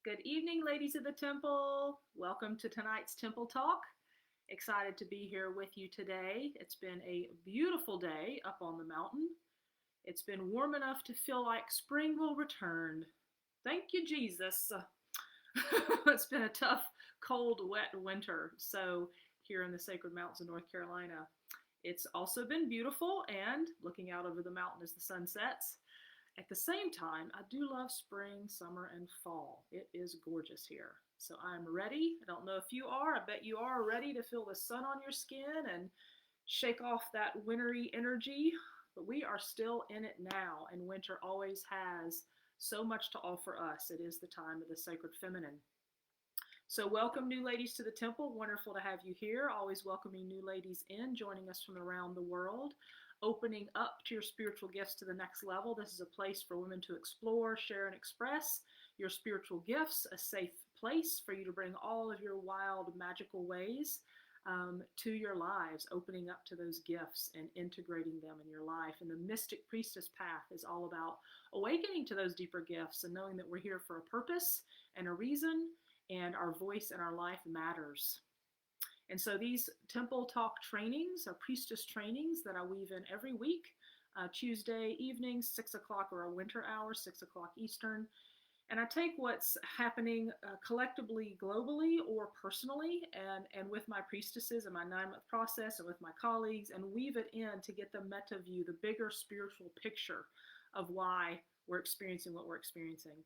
Good evening, ladies of the temple. Welcome to tonight's Temple Talk. Excited to be here with you today. It's been a beautiful day up on the mountain. It's been warm enough to feel like spring will return. Thank you, Jesus. It's been a tough, cold, wet winter. So, here in the Sacred Mountains of North Carolina, it's also been beautiful, and looking out over the mountain as the sun sets. At the same time, I do love spring, summer, and fall. It is gorgeous here. So I'm ready. I don't know if you are. I bet you are ready to feel the sun on your skin and shake off that wintry energy. But we are still in it now, and winter always has so much to offer us. It is the time of the sacred feminine. So welcome, new ladies, to the temple. Wonderful to have you here. Always welcoming new ladies in, joining us from around the world, opening up to your spiritual gifts to the next level. This is a place for women to explore, share, and express your spiritual gifts, a safe place for you to bring all of your wild, magical ways to your lives, opening up to those gifts and integrating them in your life. And the Mystic Priestess path is all about awakening to those deeper gifts and knowing that we're here for a purpose and a reason, and our voice and our life matters. And so these Temple Talk trainings are priestess trainings that I weave in every week, Tuesday evenings, 6 o'clock, or a winter hour, 6 o'clock Eastern. And I take what's happening collectively, globally, or personally, and with my priestesses and my 9-month process and with my colleagues, and weave it in to get the meta view, the bigger spiritual picture of why we're experiencing what we're experiencing.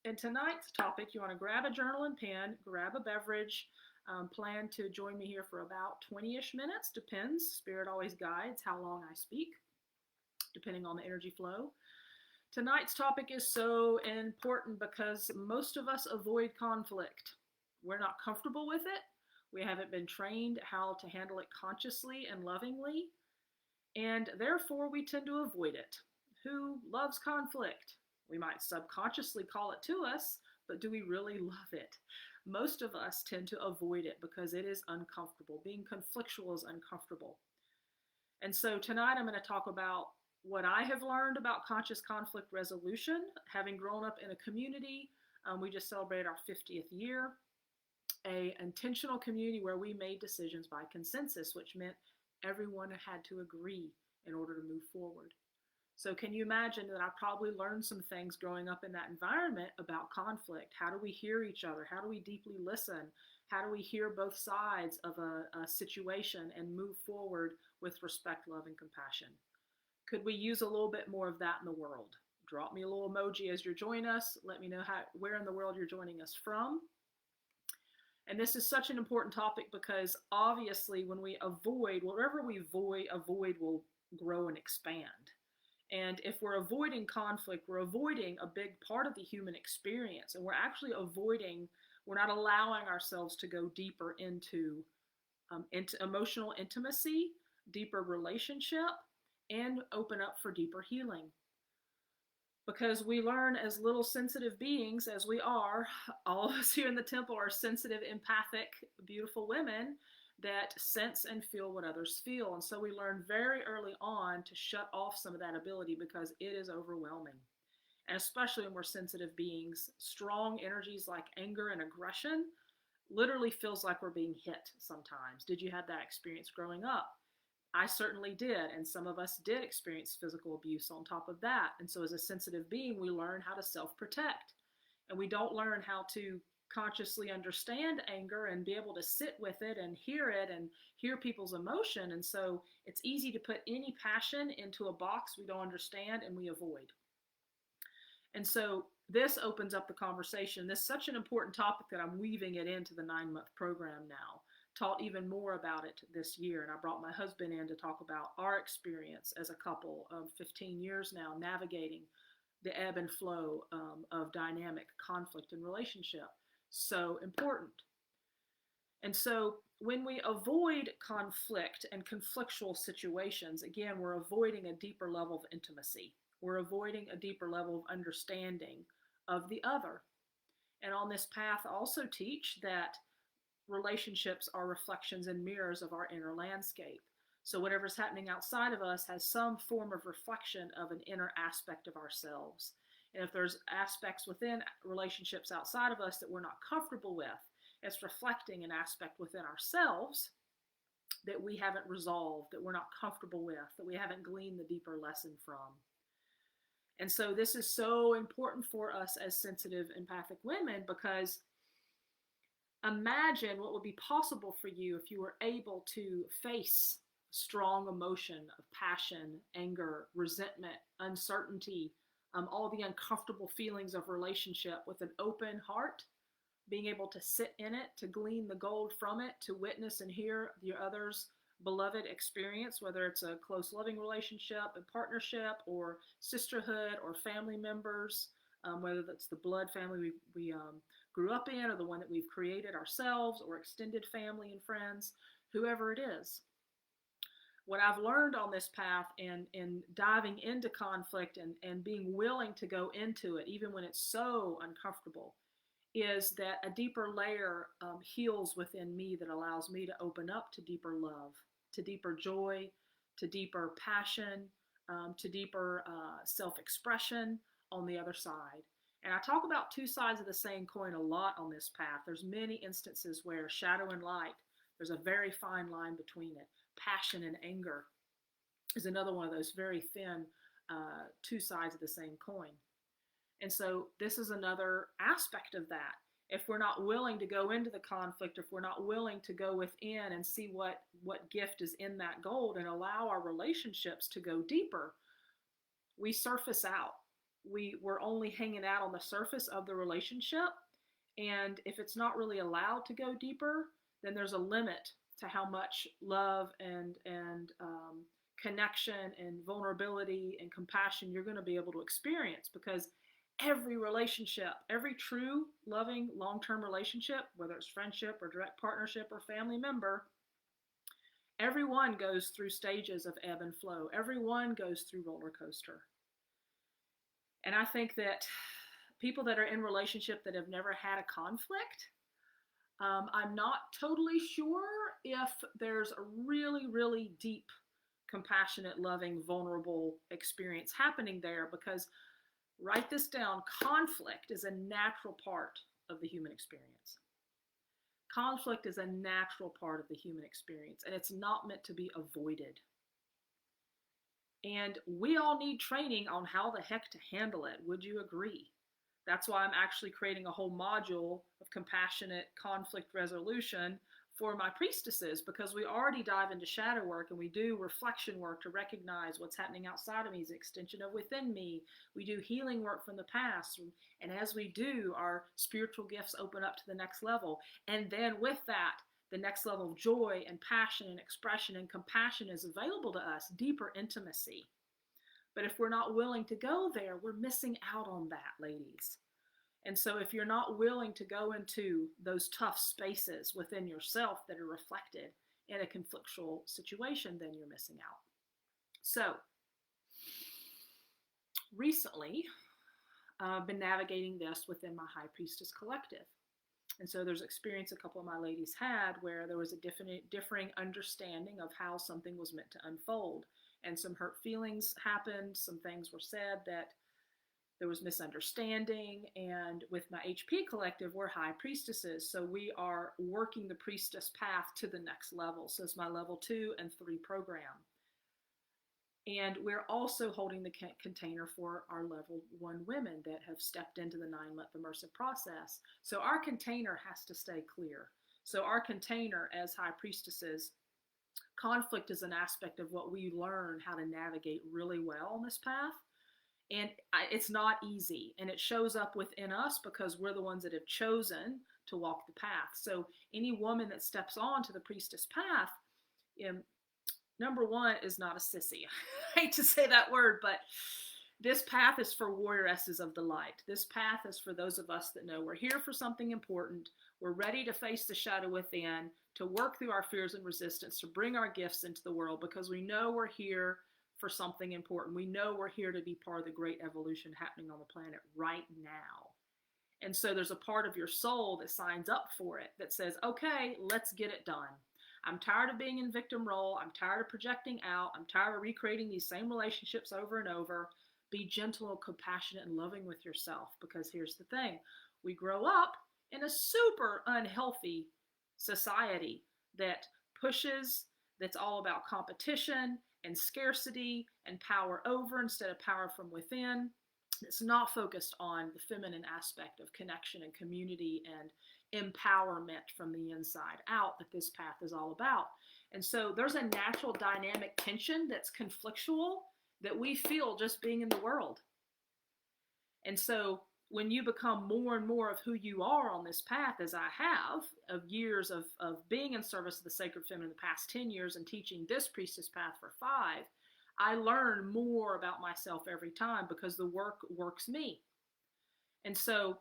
And tonight's topic, you want to grab a journal and pen, grab a beverage, plan to join me here for about 20-ish minutes, depends. Spirit always guides how long I speak, depending on the energy flow. Tonight's topic is so important because most of us avoid conflict. We're not comfortable with it. We haven't been trained how to handle it consciously and lovingly, and therefore we tend to avoid it. Who loves conflict? We might subconsciously call it to us, but do we really love it? Most of us tend to avoid it because it is uncomfortable. Being conflictual is uncomfortable. And so tonight I'm going to talk about what I have learned about conscious conflict resolution, having grown up in a community. We just celebrated our 50th year, an intentional community where we made decisions by consensus, which meant everyone had to agree in order to move forward. So can you imagine that I probably learned some things growing up in that environment about conflict? How do we hear each other? How do we deeply listen? How do we hear both sides of a situation and move forward with respect, love, and compassion? Could we use a little bit more of that in the world? Drop me a little emoji as you're joining us. Let me know where in the world you're joining us from. And this is such an important topic because obviously when we avoid, whatever we avoid will grow and expand. And if we're avoiding conflict, we're avoiding a big part of the human experience. And we're actually we're not allowing ourselves to go deeper into emotional intimacy, deeper relationship, and open up for deeper healing. Because we learn as little sensitive beings as we are, all of us here in the temple are sensitive, empathic, beautiful women that sense and feel what others feel. And so we learn very early on to shut off some of that ability because it is overwhelming. And especially when we're sensitive beings, strong energies like anger and aggression literally feels like we're being hit sometimes. Did you have that experience growing up? I certainly did, and some of us did experience physical abuse on top of that. And so as a sensitive being, we learn how to self-protect. And we don't learn how to consciously understand anger and be able to sit with it and hear people's emotion. And so it's easy to put any passion into a box we don't understand and we avoid. And so this opens up the conversation. This is such an important topic that I'm weaving it into the 9-month program now. Taught even more about it this year, and I brought my husband in to talk about our experience as a couple of 15 years now navigating the ebb and flow of dynamic conflict and relationship. So important. And so when we avoid conflict and conflictual situations, again, we're avoiding a deeper level of intimacy. We're avoiding a deeper level of understanding of the other. And on this path, I also teach that relationships are reflections and mirrors of our inner landscape. So whatever's happening outside of us has some form of reflection of an inner aspect of ourselves. And if there's aspects within relationships outside of us that we're not comfortable with, it's reflecting an aspect within ourselves that we haven't resolved, that we're not comfortable with, that we haven't gleaned the deeper lesson from. And so this is so important for us as sensitive, empathic women, because imagine what would be possible for you if you were able to face strong emotion of passion, anger, resentment, uncertainty, all the uncomfortable feelings of relationship with an open heart, being able to sit in it, to glean the gold from it, to witness and hear the other's beloved experience, whether it's a close loving relationship, a partnership, or sisterhood, or family members, whether that's the blood family we grew up in, or the one that we've created ourselves, or extended family and friends, whoever it is. What I've learned on this path in diving into conflict and being willing to go into it, even when it's so uncomfortable, is that a deeper layer heals within me that allows me to open up to deeper love, to deeper joy, to deeper passion, to deeper self-expression on the other side. And I talk about two sides of the same coin a lot on this path. There's many instances where shadow and light, there's a very fine line between it. Passion and anger is another one of those very thin two sides of the same coin. And so this is another aspect of that. If we're not willing to go into the conflict, if we're not willing to go within and see what gift is in that gold and allow our relationships to go deeper, we surface out. We're only hanging out on the surface of the relationship. And if it's not really allowed to go deeper, then there's a limit to how much love and connection and vulnerability and compassion you're going to be able to experience, because every relationship, every true, loving, long-term relationship, whether it's friendship or direct partnership or family member, everyone goes through stages of ebb and flow. Everyone goes through roller coaster. And I think that people that are in relationship that have never had a conflict, I'm not totally sure if there's a really, really deep, compassionate, loving, vulnerable experience happening there, because write this down, conflict is a natural part of the human experience. Conflict is a natural part of the human experience, and it's not meant to be avoided. And we all need training on how the heck to handle it. Would you agree? That's why I'm actually creating a whole module of compassionate conflict resolution for my priestesses, because we already dive into shadow work and we do reflection work to recognize what's happening outside of me as an extension of within me. We do healing work from the past. And as we do, our spiritual gifts open up to the next level. And then with that, the next level of joy and passion and expression and compassion is available to us, deeper intimacy. But if we're not willing to go there, we're missing out on that, ladies. And so if you're not willing to go into those tough spaces within yourself that are reflected in a conflictual situation, then you're missing out. So recently, I've been navigating this within my High Priestess Collective. And so there's experience a couple of my ladies had where there was a differing understanding of how something was meant to unfold. And some hurt feelings happened, some things were said that there was misunderstanding. And with my HP collective, we're high priestesses. So we are working the priestess path to the next level. So it's my level 2 and 3 program. And we're also holding the container for our level 1 women that have stepped into the 9-month immersive process. So our container has to stay clear. So our container as high priestesses, conflict is an aspect of what we learn how to navigate really well on this path. And it's not easy, and it shows up within us because we're the ones that have chosen to walk the path. So any woman that steps on to the priestess path, number one, is not a sissy. I hate to say that word, but this path is for warrioresses of the light. This path is for those of us that know we're here for something important. We're ready to face the shadow within, to work through our fears and resistance, to bring our gifts into the world, because we know we're here for something important. We know we're here to be part of the great evolution happening on the planet right now. And so there's a part of your soul that signs up for it, that says, okay, let's get it done. I'm tired of being in victim role. I'm tired of projecting out. I'm tired of recreating these same relationships over and over. Be gentle and compassionate and loving with yourself, because here's the thing. We grow up in a super unhealthy society that pushes, that's all about competition and scarcity and power over instead of power from within. It's not focused on the feminine aspect of connection and community and empowerment from the inside out that this path is all about. And so there's a natural dynamic tension that's conflictual that we feel just being in the world. And so when you become more and more of who you are on this path, as I have, of years of being in service of the sacred feminine the past 10 years and teaching this priestess path for 5, I learn more about myself every time because the work works me. And so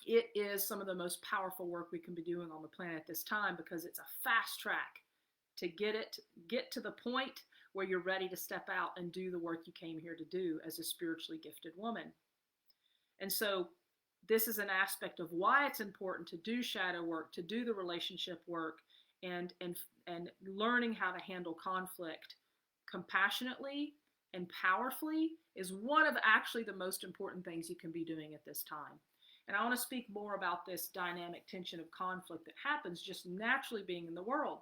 it is some of the most powerful work we can be doing on the planet at this time, because it's a fast track to get to the point where you're ready to step out and do the work you came here to do as a spiritually gifted woman. And so this is an aspect of why it's important to do shadow work, to do the relationship work, and learning how to handle conflict compassionately and powerfully is one of actually the most important things you can be doing at this time. And I want to speak more about this dynamic tension of conflict that happens just naturally being in the world.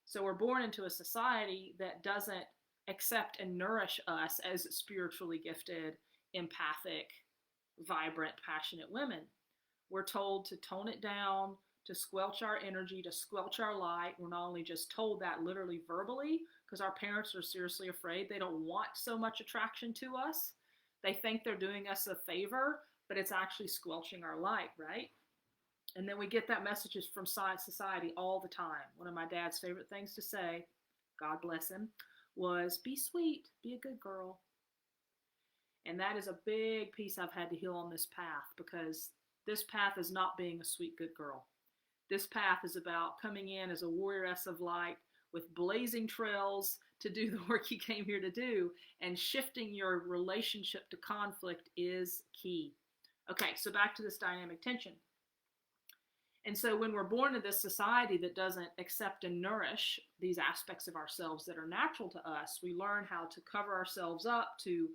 So we're born into a society that doesn't accept and nourish us as spiritually gifted, empathic, vibrant, passionate women. We're told to tone it down, to squelch our energy, to squelch our light. We're not only just told that literally verbally, because our parents are seriously afraid. They don't want so much attraction to us. They think they're doing us a favor, but it's actually squelching our light, right? And then we get that messages from science society all the time. One of my dad's favorite things to say, God bless him, was be sweet, be a good girl. And that is a big piece I've had to heal on this path, because this path is not being a sweet, good girl. This path is about coming in as a warrioress of light with blazing trails to do the work you came here to do, and shifting your relationship to conflict is key. Okay, so back to this dynamic tension. And so when we're born into this society that doesn't accept and nourish these aspects of ourselves that are natural to us, we learn how to cover ourselves up, to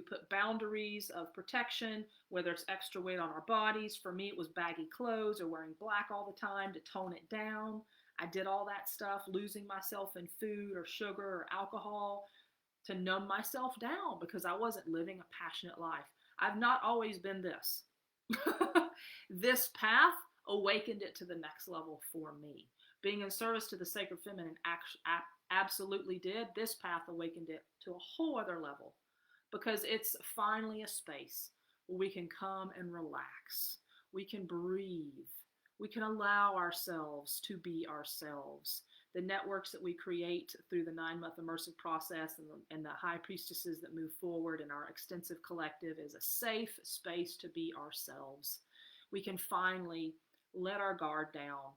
put boundaries of protection, whether it's extra weight on our bodies. For me, it was baggy clothes or wearing black all the time to tone it down. I did all that stuff, losing myself in food or sugar or alcohol to numb myself down because I wasn't living a passionate life. I've not always been this. This path awakened it to the next level for me. Being in service to the sacred feminine absolutely did. This path awakened it to a whole other level, because it's finally a space where we can come and relax. We can breathe. We can allow ourselves to be ourselves. The networks that we create through the 9-month immersive process and the high priestesses that move forward in our extensive collective is a safe space to be ourselves. We can finally let our guard down,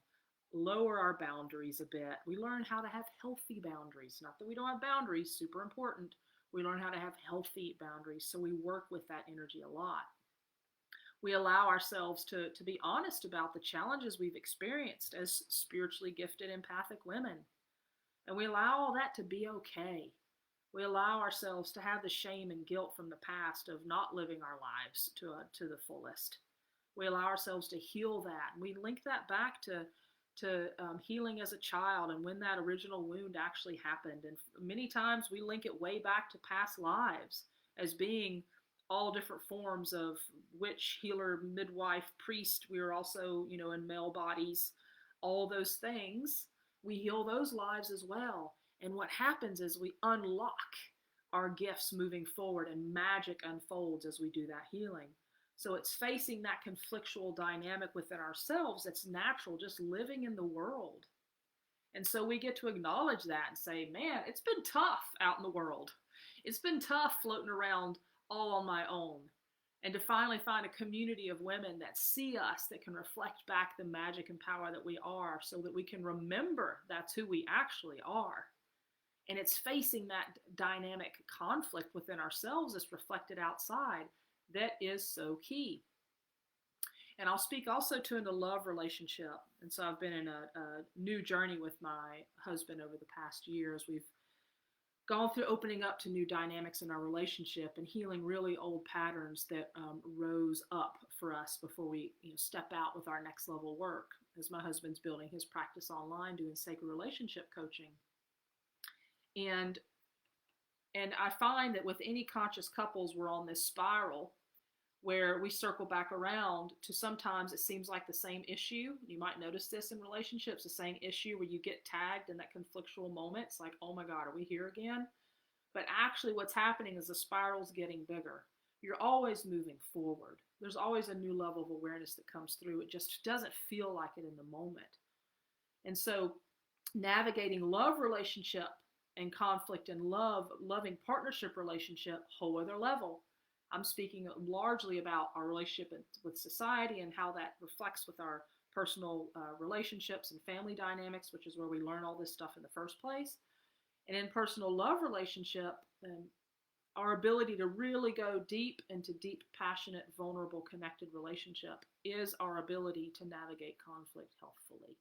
lower our boundaries a bit. We learn how to have healthy boundaries. Not that we don't have boundaries, super important. We learn how to have healthy boundaries, so we work with that energy a lot. We allow ourselves to be honest about the challenges we've experienced as spiritually gifted, empathic women. And we allow all that to be okay. We allow ourselves to have the shame and guilt from the past of not living our lives to the fullest. We allow ourselves to heal that. And we link that back to healing as a child and when that original wound actually happened. And many times we link it way back to past lives as being all different forms of witch, healer, midwife, priest. We were also, in male bodies, all those things. We heal those lives as well. And what happens is we unlock our gifts moving forward, and magic unfolds as we do that healing. So it's facing that conflictual dynamic within ourselves that's natural, just living in the world. And so we get to acknowledge that and say, man, it's been tough out in the world. It's been tough floating around all on my own. And to finally find a community of women that see us, that can reflect back the magic and power that we are, so that we can remember that's who we actually are. And it's facing that dynamic conflict within ourselves that's reflected outside that is so key. And I'll speak also to in the love relationship. And so I've been in a new journey with my husband over the past years. We've gone through opening up to new dynamics in our relationship and healing really old patterns that rose up for us before we step out with our next level work. As my husband's building his practice online, doing sacred relationship coaching. And I find that with any conscious couples, we're on this spiral where we circle back around to, sometimes it seems like the same issue. You might notice this in relationships, the same issue where you get tagged in that conflictual moment. It's like, oh my God, are we here again? But actually what's happening is the spiral's getting bigger. You're always moving forward. There's always a new level of awareness that comes through. It just doesn't feel like it in the moment. And so navigating love relationship and conflict and loving partnership relationship, whole other level. I'm speaking largely about our relationship with society and how that reflects with our personal relationships and family dynamics, which is where we learn all this stuff in the first place. And in personal love relationship, our ability to really go deep into deep, passionate, vulnerable, connected relationship is our ability to navigate conflict healthfully.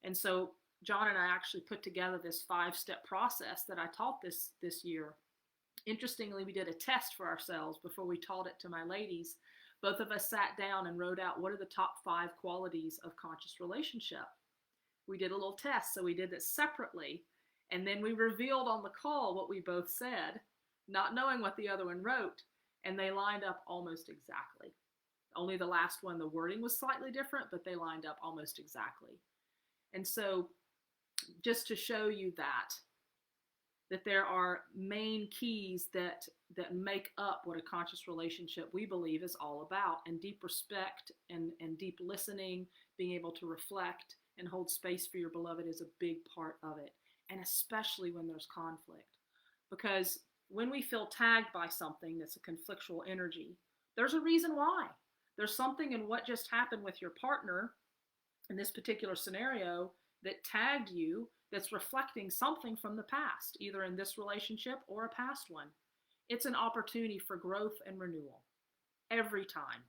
And so John and I actually put together this 5-step process that I taught this year. Interestingly, we did a test for ourselves before we taught it to my ladies. Both of us sat down and wrote out what are the top 5 qualities of conscious relationship. We did a little test, so we did it separately. And then we revealed on the call what we both said, not knowing what the other one wrote, and they lined up almost exactly. Only the last one, the wording was slightly different, but they lined up almost exactly. And so just to show you that there are main keys that make up what a conscious relationship we believe is all about, and deep respect and deep listening, being able to reflect and hold space for your beloved is a big part of it. And especially when there's conflict, because when we feel tagged by something that's a conflictual energy, there's a reason why. There's something in what just happened with your partner in this particular scenario that tagged you that's reflecting something from the past, either in this relationship or a past one. It's an opportunity for growth and renewal every time.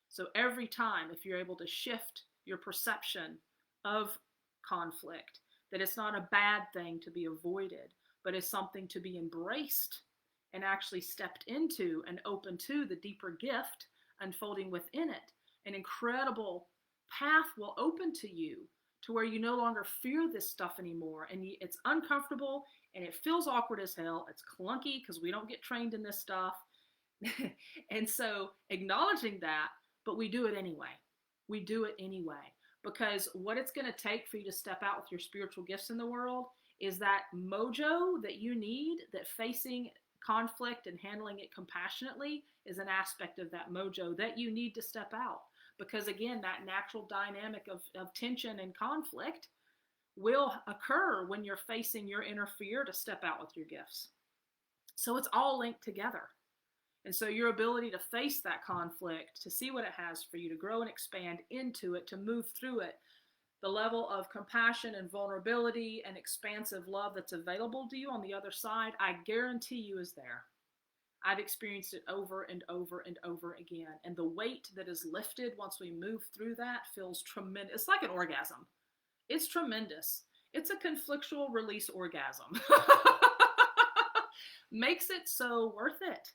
So every time, if you're able to shift your perception of conflict, that it's not a bad thing to be avoided, but it's something to be embraced and actually stepped into and open to the deeper gift unfolding within it, an incredible path will open to you to where you no longer fear this stuff anymore. And it's uncomfortable and it feels awkward as hell. It's clunky because we don't get trained in this stuff. And so acknowledging that, but we do it anyway. We do it anyway. Because what it's going to take for you to step out with your spiritual gifts in the world is that mojo that you need, that facing conflict and handling it compassionately is an aspect of that mojo that you need to step out. Because again, that natural dynamic of tension and conflict will occur when you're facing your inner fear to step out with your gifts. So it's all linked together. And so your ability to face that conflict, to see what it has for you, to grow and expand into it, to move through it, the level of compassion and vulnerability and expansive love that's available to you on the other side, I guarantee you is there. I've experienced it over and over and over again. And the weight that is lifted once we move through that feels tremendous. It's like an orgasm. It's tremendous. It's a conflictual release orgasm. Makes it so worth it.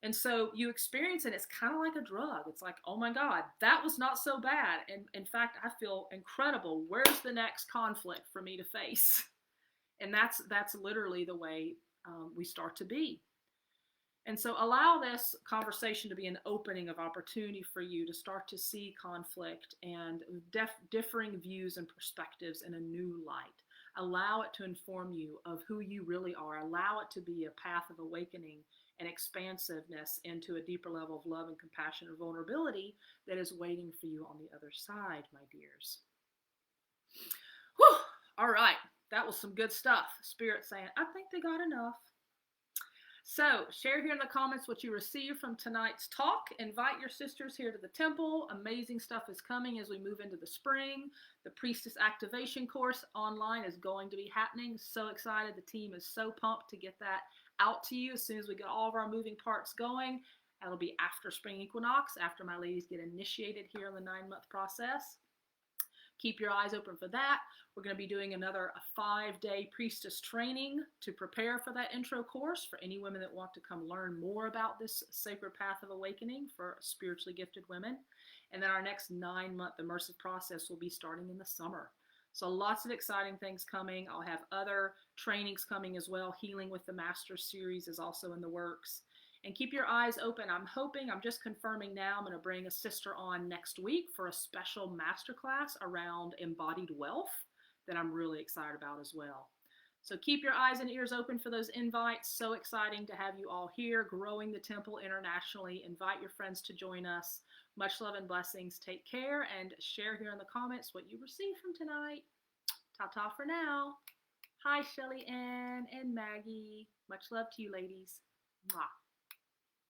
And so you experience it, it's kind of like a drug. It's like, oh my God, that was not so bad. And in fact, I feel incredible. Where's the next conflict for me to face? And that's literally the way we start to be. And so allow this conversation to be an opening of opportunity for you to start to see conflict and differing views and perspectives in a new light. Allow it to inform you of who you really are. Allow it to be a path of awakening and expansiveness into a deeper level of love and compassion and vulnerability that is waiting for you on the other side, my dears. Whew. All right. That was some good stuff. Spirit saying, I think they got enough. So share here in the comments what you received from tonight's talk. Invite your sisters here to the temple. Amazing stuff is coming as we move into the spring. The Priestess Activation course online is going to be happening. So excited. The team is so pumped to get that out to you as soon as we get all of our moving parts going. That'll be after spring equinox, after my ladies get initiated here in the 9-month process. Keep your eyes open for that. We're going to be doing another 5-day priestess training to prepare for that intro course for any women that want to come learn more about this sacred path of awakening for spiritually gifted women. And then our next 9-month immersive process will be starting in the summer. So lots of exciting things coming. I'll have other trainings coming as well. Healing with the Master series is also in the works. And keep your eyes open. I'm just confirming now, I'm going to bring a sister on next week for a special masterclass around embodied wealth that I'm really excited about as well. So keep your eyes and ears open for those invites. So exciting to have you all here, growing the temple internationally. Invite your friends to join us. Much love and blessings. Take care and share here in the comments what you received from tonight. Ta-ta for now. Hi, Shelly Ann and Maggie. Much love to you, ladies. Mwah.